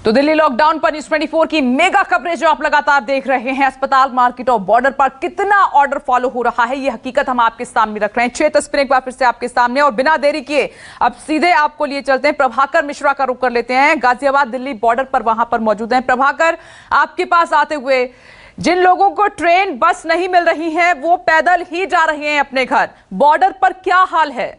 तो दिल्ली लॉकडाउन पर न्यूज़ 24 की मेगा कवरेज जो आप लगातार देख रहे हैं। अस्पताल, मार्केट और बॉर्डर पर कितना ऑर्डर फॉलो हो रहा है, ये हकीकत हम आपके सामने रख रहे हैं। 6 तस्वीरें एक बार फिर से आपके सामने, और बिना देरी किए अब सीधे आपको लिए चलते हैं। प्रभाकर मिश्रा का रुख कर लेते हैं, गाजियाबाद दिल्ली बॉर्डर पर वहां पर मौजूद हैं। प्रभाकर, आपके पास आते हुए, जिन लोगों को ट्रेन बस नहीं मिल रही है वो पैदल ही जा रहे हैं अपने घर, बॉर्डर पर क्या हाल है?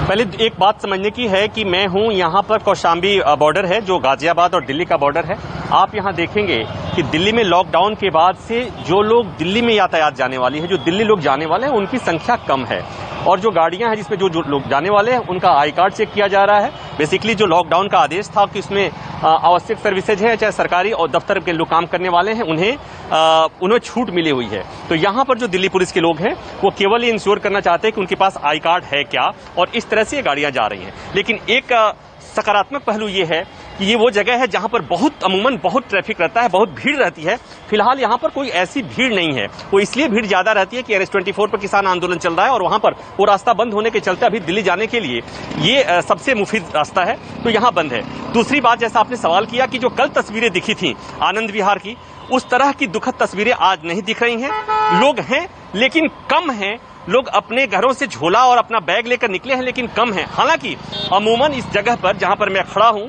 पहले एक बात समझने की है कि मैं हूं यहां पर कौशाम्बी बॉर्डर है जो गाजियाबाद और दिल्ली का बॉर्डर है। आप यहां देखेंगे कि दिल्ली में लॉकडाउन के बाद से जो लोग दिल्ली में यातायात जाने वाली है, जो दिल्ली लोग जाने वाले हैं, उनकी संख्या कम है। और जो गाड़ियां हैं जिसमें जो लोग जाने वाले हैं उनका आई कार्ड चेक किया जा रहा है। बेसिकली जो लॉकडाउन का आदेश था कि उसमें आवश्यक सर्विसेज हैं, चाहे सरकारी और दफ्तर के लोग काम करने वाले हैं, उन्हें छूट मिली हुई है। तो यहाँ पर जो दिल्ली पुलिस के लोग हैं वो केवल ये इंश्योर करना चाहते हैं कि उनके पास आई कार्ड है क्या, और इस तरह से ये गाड़ियां जा रही हैं। लेकिन एक सकारात्मक पहलू ये है कि ये वो जगह है जहां पर अमूमन बहुत ट्रैफिक रहता है, बहुत भीड़ रहती है। फिलहाल यहां पर कोई ऐसी भीड़ नहीं है। वो इसलिए भीड़ ज्यादा रहती है कि NH24 पर किसान आंदोलन चल रहा है और वहां पर वो रास्ता बंद होने के चलते अभी दिल्ली जाने के लिए ये सबसे मुफीद रास्ता है, तो यहां बंद है। दूसरी बात, जैसा आपने सवाल किया कि जो कल तस्वीरें दिखी थी आनंद विहार की, उस तरह की दुखद तस्वीरें आज नहीं दिख रही हैं। लोग हैं लेकिन कम हैं। लोग अपने घरों से झोला और अपना बैग लेकर निकले हैं लेकिन कम हैं। हालांकि अमूमन इस जगह पर जहां पर मैं खड़ा हूं,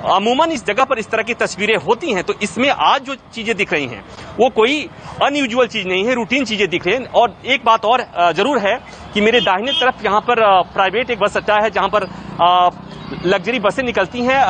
अमूमन इस जगह पर इस तरह की तस्वीरें होती हैं। तो इसमें आज जो चीजें दिख रही हैं वो कोई अनयूजुअल चीज नहीं है, रूटीन चीजें दिख रही हैं। और एक बात और जरूर है कि मेरे दाहिने तरफ यहाँ पर प्राइवेट एक बस अड्डा है जहां पर लग्जरी बसें निकलती हैं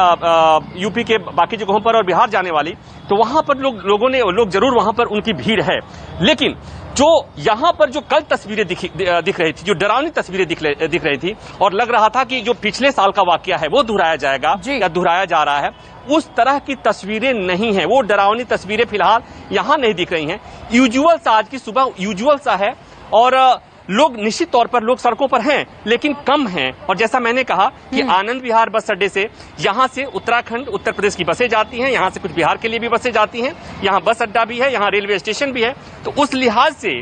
यूपी के बाकी जगहों पर और बिहार जाने वाली। तो वहां पर लोग जरूर वहां पर उनकी भीड़ है। लेकिन जो यहाँ पर जो कल तस्वीरें दिख रही थी, जो डरावनी तस्वीरें दिख रही थी और लग रहा था कि जो पिछले साल का वाकया है वो दोहराया जाएगा या दोहराया जा रहा है, उस तरह की तस्वीरें नहीं है। वो डरावनी तस्वीरें फिलहाल यहाँ नहीं दिख रही हैं। यूजुअल सा, आज की सुबह यूजुअल सा है और लोग निश्चित तौर पर लोग सड़कों पर हैं लेकिन कम हैं। और जैसा मैंने कहा कि आनंद विहार बस अड्डे से यहाँ से उत्तराखंड, उत्तर प्रदेश की बसें जाती हैं, यहाँ से कुछ बिहार के लिए भी बसें जाती हैं। यहाँ बस अड्डा भी है, यहाँ रेलवे स्टेशन भी है। तो उस लिहाज से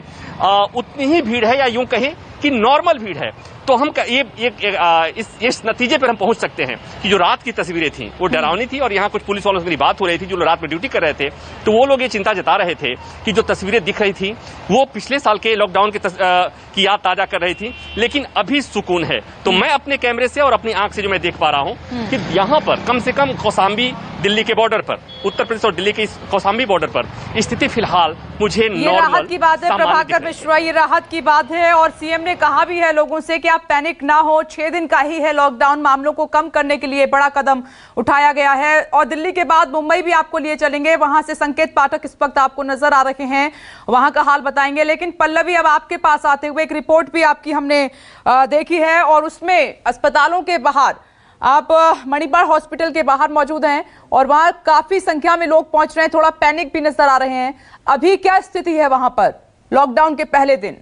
उतनी ही भीड़ है, या यूं कहें कि नॉर्मल भीड़ है। तो हम इस नतीजे पर हम पहुंच सकते हैं कि जो रात की तस्वीरें थी वो डरावनी थी। और यहाँ कुछ पुलिस वालों से मेरी बात हो रही थी जो रात में ड्यूटी कर रहे थे, तो वो लोग ये चिंता जता रहे थे कि जो तस्वीरें दिख रही थी वो पिछले साल के लॉकडाउन की याद ताजा कर रही थी। लेकिन अभी सुकून है। तो मैं अपने कैमरे से और अपनी आंख से जो मैं देख पा रहा हूँ कि यहाँ पर कम से कम कौशाम्बी दिल्ली के बॉर्डर पर, उत्तर प्रदेश और दिल्ली के कौशाम्बी बॉर्डर पर स्थिति फिलहाल मुझे नॉर्मल, राहत की बात है। प्रभाकर मिश्रा, ये राहत की बात है और सीएम ने कहा भी है लोगों से कि आप पैनिक ना हो। 6 दिन का ही है लॉकडाउन, मामलों को कम करने के लिए बड़ा कदम उठाया गया है। और दिल्ली के बाद मुंबई भी आपको लिए चलेंगे, वहां से संकेत पाठक इस वक्त आपको नजर आ रहे हैं, वहां का हाल बताएंगे। लेकिन पल्लवी, अब आपके पास आते हुए एक रिपोर्ट भी आपकी हमने देखी है और उसमें अस्पतालों के बाहर, आप मणिपाल हॉस्पिटल के बाहर मौजूद हैं और वहां काफी संख्या में लोग पहुंच रहे हैं, थोड़ा पैनिक भी नजर आ रहे हैं। अभी क्या स्थिति है वहां पर लॉकडाउन के पहले दिन?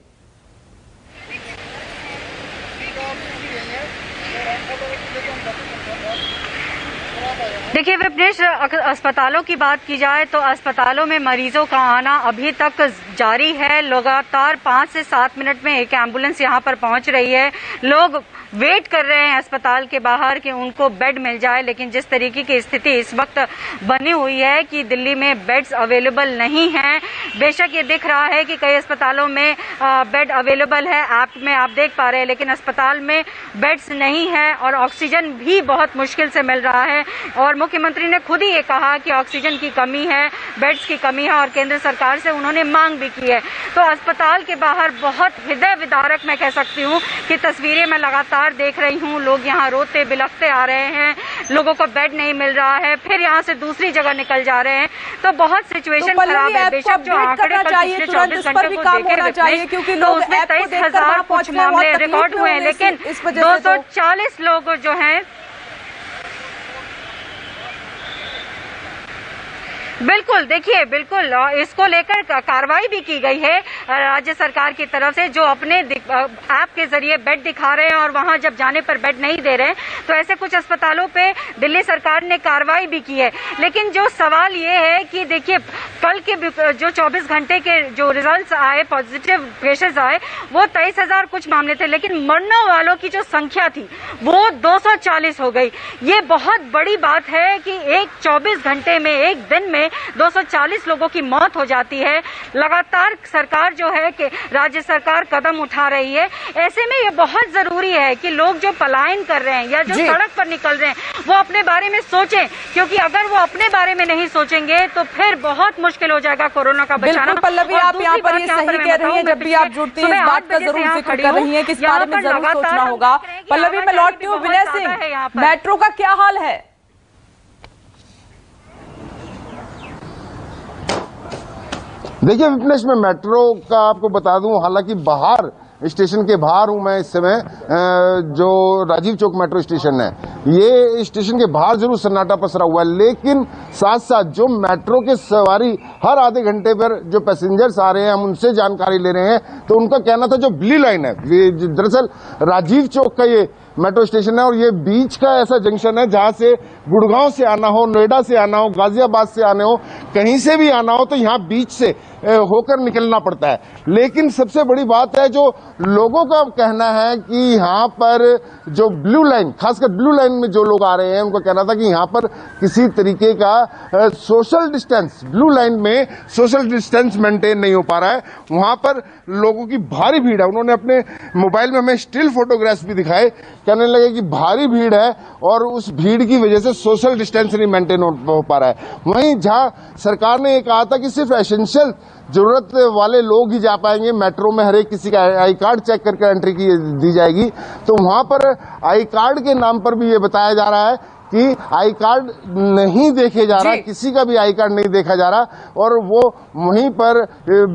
देखिए विपनेश, अस्पतालों की बात की जाए तो अस्पतालों में मरीजों का आना अभी तक जारी है। लगातार 5 से 7 मिनट में एक एम्बुलेंस यहां पर पहुंच रही है। लोग वेट कर रहे हैं अस्पताल के बाहर कि उनको बेड मिल जाए। लेकिन जिस तरीके की स्थिति इस वक्त बनी हुई है कि दिल्ली में बेड्स अवेलेबल नहीं हैं। बेशक ये दिख रहा है कि कई अस्पतालों में बेड अवेलेबल है, ऐप में आप देख पा रहे हैं, लेकिन अस्पताल में बेड्स नहीं है और ऑक्सीजन भी बहुत मुश्किल से मिल रहा है। और मुख्यमंत्री ने खुद ही ये कहा कि ऑक्सीजन की कमी है, बेड्स की कमी है और केंद्र सरकार से उन्होंने मांग भी की है। तो अस्पताल के बाहर बहुत हृदय विदारक मैं कह सकती हूँ कि तस्वीरें मैं लगातार देख रही हूँ। लोग यहाँ रोते बिलखते आ रहे हैं, लोगों को बेड नहीं मिल रहा है, फिर यहाँ से दूसरी जगह निकल जा रहे हैं। तो बहुत सिचुएशन खराब है। बेशक जो आंकड़े कल पिछले 24 घंटे को देखे तो उसमें 23,000 कुछ मामले रिकॉर्ड हुए हैं, लेकिन 240 लोग जो हैं बिल्कुल, देखिए बिल्कुल इसको लेकर कार्रवाई भी की गई है राज्य सरकार की तरफ से, जो अपने ऐप के जरिए बेड दिखा रहे हैं और वहां जब जाने पर बेड नहीं दे रहे हैं, तो ऐसे कुछ अस्पतालों पे दिल्ली सरकार ने कार्रवाई भी की है। लेकिन जो सवाल ये है कि देखिए कल के जो 24 घंटे के जो रिजल्ट्स आए, पॉजिटिव केसेस आए, वो 23,000 कुछ मामले थे, लेकिन मरने वालों की जो संख्या थी वो 240 हो गई। ये बहुत बड़ी बात है कि 24 घंटे में, एक दिन में 240 लोगों की मौत हो जाती है। लगातार सरकार जो है कि राज्य सरकार कदम उठा रही है। ऐसे में ये बहुत जरूरी है कि लोग जो पलायन कर रहे हैं या जो सड़क पर निकल रहे हैं वो अपने बारे में सोचें, क्योंकि अगर वो अपने बारे में नहीं सोचेंगे तो फिर बहुत मुश्किल हो जाएगा कोरोना का बचाना। बिल्कुल पल्लवी, आप यहाँ पर ये सही कह रही हैं, जब भी आप जुड़ती हैं इस बात का जरूर जिक्र कर रही हैं कि इस बारे में जरूर सोचना होगा। पल्लवी, मैं लौटती हूँ विनय सिंह, मेट्रो का क्या हाल है? देखिए विपनेश, मैं मेट्रो का आपको बता दूं, हालांकि बाहर स्टेशन के बाहर हूं मैं इस समय, जो राजीव चौक मेट्रो स्टेशन है, ये स्टेशन के बाहर जरूर सन्नाटा पसरा हुआ है, लेकिन साथ साथ जो मेट्रो के सवारी हर आधे घंटे पर जो पैसेंजर्स आ रहे हैं, हम उनसे जानकारी ले रहे हैं, तो उनका कहना था जो ब्लू लाइन है, दरअसल राजीव चौक का ये मेट्रो स्टेशन है और ये बीच का ऐसा जंक्शन है जहां से गुड़गांव से आना हो, नोएडा से आना हो, गाजियाबाद से आना हो, कहीं से भी आना हो तो यहाँ बीच से होकर निकलना पड़ता है। लेकिन सबसे बड़ी बात है, जो लोगों का कहना है कि यहाँ पर जो ब्लू लाइन, खासकर ब्लू लाइन में जो लोग आ रहे हैं, उनका कहना था कि यहाँ पर किसी तरीके का सोशल डिस्टेंस, ब्लू लाइन में सोशल डिस्टेंस मेंटेन नहीं हो पा रहा है। वहां पर लोगों की भारी भीड़ है। उन्होंने अपने मोबाइल में हमें स्टिल फोटोग्राफ्स भी दिखाए, कहने लगे कि भारी भीड़ है और उस भीड़ की वजह से सोशल डिस्टेंस नहीं मेंटेन हो पा रहा है। वहीं जहां सरकार ने ये कहा था कि सिर्फ एसेंशियल जरूरत वाले लोग ही जा पाएंगे मेट्रो में, हर एक किसी का आई कार्ड चेक करके एंट्री की दी जाएगी, तो वहां पर आई कार्ड के नाम पर भी ये बताया जा रहा है कि आई कार्ड नहीं देखे जा रहा, किसी का भी आई कार्ड नहीं देखा जा रहा और वो वहीं पर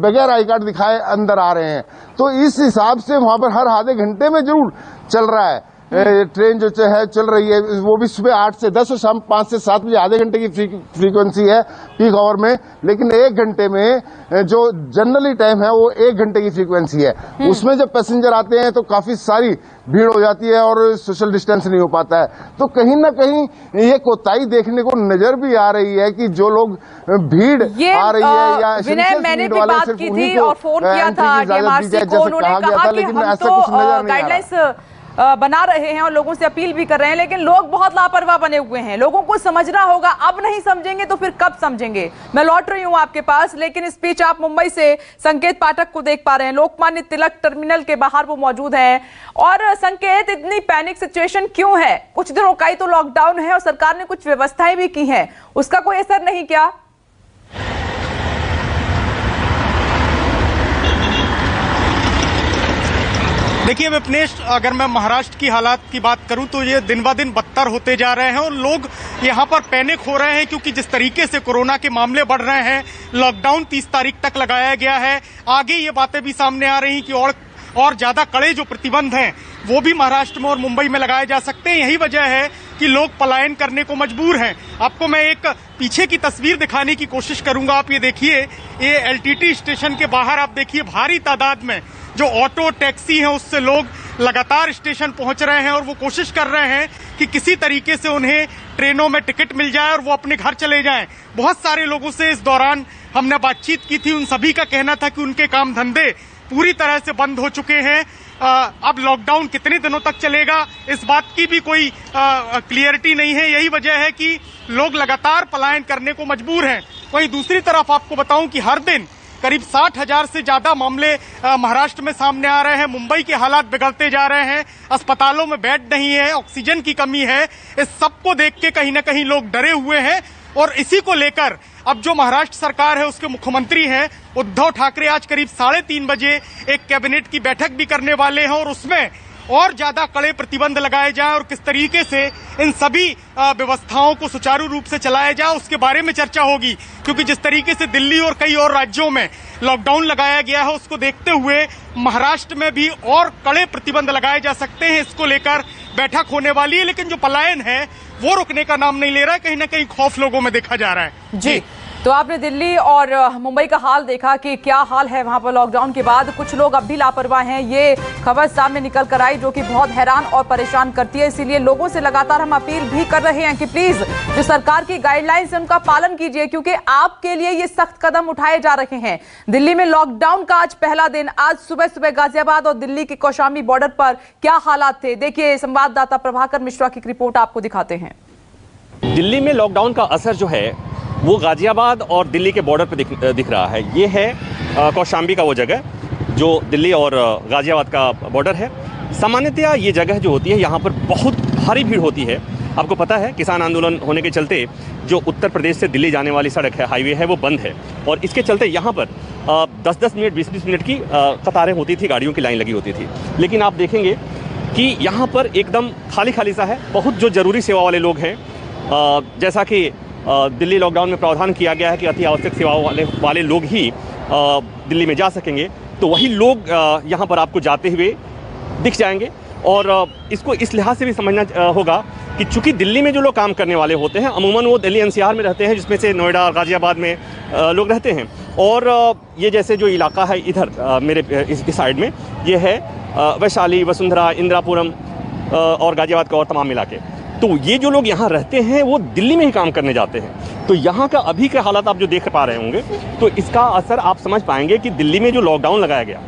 बगैर आई कार्ड दिखाए अंदर आ रहे हैं। तो इस हिसाब से वहां पर हर आधे घंटे में जरूर चल रहा है ट्रेन जो है, चल रही है, वो भी सुबह 8 से 10 और शाम 5 से 7 बजे आधे घंटे की फ्रीक्वेंसी है पीक आवर में, लेकिन एक घंटे में जो जनरली टाइम है वो 1 घंटे की फ्रीक्वेंसी है। उसमें जब पैसेंजर आते हैं तो काफी सारी भीड़ हो जाती है और सोशल डिस्टेंस नहीं हो पाता है। तो कहीं ना कहीं ये कोताही देखने को नजर भी आ रही है कि जो लोग भीड़ आ रही है या विनय, मैंने भी बात की थी और फोन किया था डीएमआरसी को, उन्होंने कहा कि हम तो गाइडलाइंस बना रहे हैं और लोगों से अपील भी कर रहे हैं, लेकिन लोग बहुत लापरवाह बने हुए हैं। लोगों को समझना होगा, अब नहीं समझेंगे तो फिर कब समझेंगे। मैं लौट रही हूं आपके पास, लेकिन इस बीच आप मुंबई से संकेत पाठक को देख पा रहे हैं, लोकमान्य तिलक टर्मिनल के बाहर वो मौजूद हैं। और संकेत, इतनी पैनिक सिचुएशन क्यों है? कुछ दिनों का ही तो लॉकडाउन है और सरकार ने कुछ व्यवस्थाएं भी की हैं, उसका कोई असर नहीं क्या? देखिए विपनेश, अगर मैं महाराष्ट्र की हालात की बात करूं तो ये दिन ब दिन बदतर होते जा रहे हैं और लोग यहां पर पैनिक हो रहे हैं, क्योंकि जिस तरीके से कोरोना के मामले बढ़ रहे हैं, लॉकडाउन 30 तारीख तक लगाया गया है। आगे ये बातें भी सामने आ रही कि और ज्यादा कड़े जो प्रतिबंध हैं वो भी महाराष्ट्र में और मुंबई में लगाए जा सकते हैं। यही वजह है कि लोग पलायन करने को मजबूर हैं। आपको मैं एक पीछे की तस्वीर दिखाने की कोशिश करूंगा। आप ये देखिए, ये एलटीटी स्टेशन के बाहर आप देखिए भारी तादाद में जो ऑटो टैक्सी हैं उससे लोग लगातार स्टेशन पहुंच रहे हैं और वो कोशिश कर रहे हैं कि किसी तरीके से उन्हें ट्रेनों में टिकट मिल जाए और वो अपने घर चले जाएं। बहुत सारे लोगों से इस दौरान हमने बातचीत की थी, उन सभी का कहना था कि उनके काम धंधे पूरी तरह से बंद हो चुके हैं। अब लॉकडाउन कितने दिनों तक चलेगा इस बात की भी कोई क्लियरिटी नहीं है। यही वजह है कि लोग लगातार पलायन करने को मजबूर हैं। वहीं दूसरी तरफ आपको बताऊं कि हर दिन करीब 60,000 से ज्यादा मामले महाराष्ट्र में सामने आ रहे हैं। मुंबई के हालात बिगड़ते जा रहे हैं, अस्पतालों में बेड नहीं है, ऑक्सीजन की कमी है। इस सबको देख के कहीं ना कहीं लोग डरे हुए हैं और इसी को लेकर अब जो महाराष्ट्र सरकार है उसके मुख्यमंत्री हैं उद्धव ठाकरे आज करीब 3:30 बजे एक कैबिनेट की बैठक भी करने वाले हैं और उसमें और ज्यादा कड़े प्रतिबंध लगाए जाएं और किस तरीके से इन सभी व्यवस्थाओं को सुचारू रूप से चलाया जाए उसके बारे में चर्चा होगी। क्योंकि जिस तरीके से दिल्ली और कई और राज्यों में लॉकडाउन लगाया गया है उसको देखते हुए महाराष्ट्र में भी और कड़े प्रतिबंध लगाए जा सकते हैं। इसको लेकर बैठक होने वाली है, लेकिन जो पलायन है वो रुकने का नाम नहीं ले रहा है। कहीं ना कहीं खौफ लोगों में देखा जा रहा है। जी तो आपने दिल्ली और मुंबई का हाल देखा कि क्या हाल है वहां पर लॉकडाउन के बाद। कुछ लोग अब भी लापरवाह हैं, ये खबर सामने निकल कर आई, जो कि बहुत हैरान और परेशान करती है। इसीलिए लोगों से लगातार हम अपील भी कर रहे हैं कि प्लीज जो सरकार की गाइडलाइंस है उनका पालन कीजिए, क्योंकि आपके लिए ये सख्त कदम उठाए जा रहे हैं। दिल्ली में लॉकडाउन का आज पहला दिन। आज सुबह सुबह गाजियाबाद और दिल्ली के कौशाम्बी बॉर्डर पर क्या हालात थे, देखिए संवाददाता प्रभाकर मिश्रा की रिपोर्ट आपको दिखाते हैं। दिल्ली में लॉकडाउन का असर जो है वो गाजियाबाद और दिल्ली के बॉर्डर पर दिख रहा है। ये है कौशाम्बी का वो जगह जो दिल्ली और गाजियाबाद का बॉर्डर है। सामान्यतया ये जगह जो होती है यहाँ पर बहुत भारी भीड़ होती है। आपको पता है किसान आंदोलन होने के चलते जो उत्तर प्रदेश से दिल्ली जाने वाली सड़क है, हाईवे है, वो बंद है और इसके चलते यहाँ पर 10-10 मिनट 20-20 मिनट की कतारें होती थी, गाड़ियों की लाइन लगी होती थी। लेकिन आप देखेंगे कि यहाँ पर एकदम खाली खाली सा है। बहुत जो ज़रूरी सेवा वाले लोग हैं, जैसा कि दिल्ली लॉकडाउन में प्रावधान किया गया है कि अति आवश्यक सेवाओं वाले लोग ही दिल्ली में जा सकेंगे, तो वही लोग यहाँ पर आपको जाते हुए दिख जाएंगे। और इसको इस लिहाज से भी समझना होगा कि चूंकि दिल्ली में जो लोग काम करने वाले होते हैं अमूमन वो दिल्ली एनसीआर में रहते हैं, जिसमें से नोएडा और गाजियाबाद में लोग रहते हैं। और ये जैसे जो इलाका है इधर मेरे इस साइड में, ये है वैशाली, वसुंधरा, इंदिरापुरम और गाजियाबाद का और तमाम इलाके। तो ये जो लोग यहाँ रहते हैं वो दिल्ली में ही काम करने जाते हैं। तो यहाँ का अभी के हालात आप जो देख पा रहे होंगे, तो इसका असर आप समझ पाएंगे कि दिल्ली में जो लॉकडाउन लगाया गया,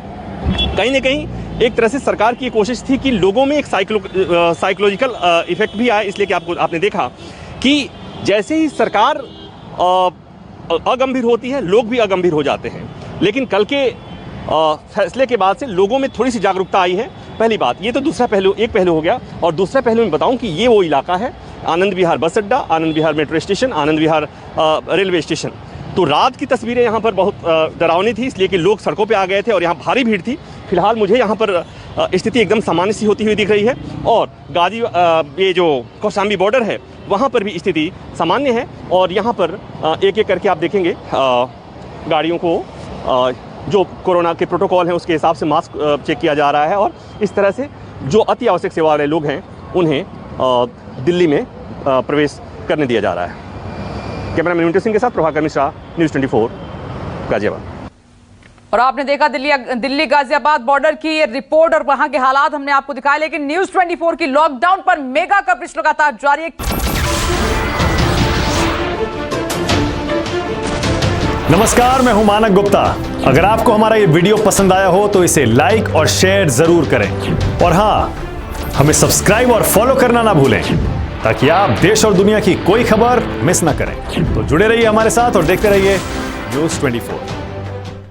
कहीं ना कहीं एक तरह से सरकार की कोशिश थी कि लोगों में एक साइकोलॉजिकल इफेक्ट भी आए। इसलिए कि आपने देखा कि जैसे ही सरकार अगंभीर होती है, लोग भी अगंभीर हो जाते हैं। लेकिन कल के फैसले के बाद से लोगों में थोड़ी सी जागरूकता आई है, पहली बात। ये तो दूसरा पहलू, एक पहलू हो गया। और दूसरा पहलू मैं बताऊं कि ये वो इलाका है आनंद विहार बस अड्डा, Anand Vihar metro station, Anand Vihar railway station. तो रात की तस्वीरें यहाँ पर बहुत डरावनी थी, इसलिए कि लोग सड़कों पे आ गए थे और यहाँ भारी भीड़ थी। फिलहाल मुझे यहाँ पर स्थिति एकदम सामान्य सी होती हुई दिख रही है। और ये जो कौशाम्बी बॉर्डर है वहाँ पर भी स्थिति सामान्य है। और यहाँ पर एक एक करके आप देखेंगे गाड़ियों को जो कोरोना के प्रोटोकॉल हैं उसके हिसाब से मास्क चेक किया जा रहा है। और इस तरह से जो अति आवश्यक सेवा वाले लोग हैं उन्हें दिल्ली में प्रवेश करने दिया जा रहा है। कैमरामैन विंटर सिंह के साथ प्रभाकर मिश्रा, न्यूज़ 24 गाजियाबाद। और आपने देखा दिल्ली गाजियाबाद बॉर्डर की ये रिपोर्ट और वहां के हालात हमने आपको दिखाए। लेकिन न्यूज़ 24 की लॉकडाउन पर मेगा कवरेज लगातार जारी है। नमस्कार, मैं हूं मानक गुप्ता। अगर आपको हमारा ये वीडियो पसंद आया हो तो इसे लाइक और शेयर जरूर करें। और हां, हमें सब्सक्राइब और फॉलो करना ना भूलें, ताकि आप देश और दुनिया की कोई खबर मिस ना करें। तो जुड़े रहिए हमारे साथ और देखते रहिए न्यूज़ 24।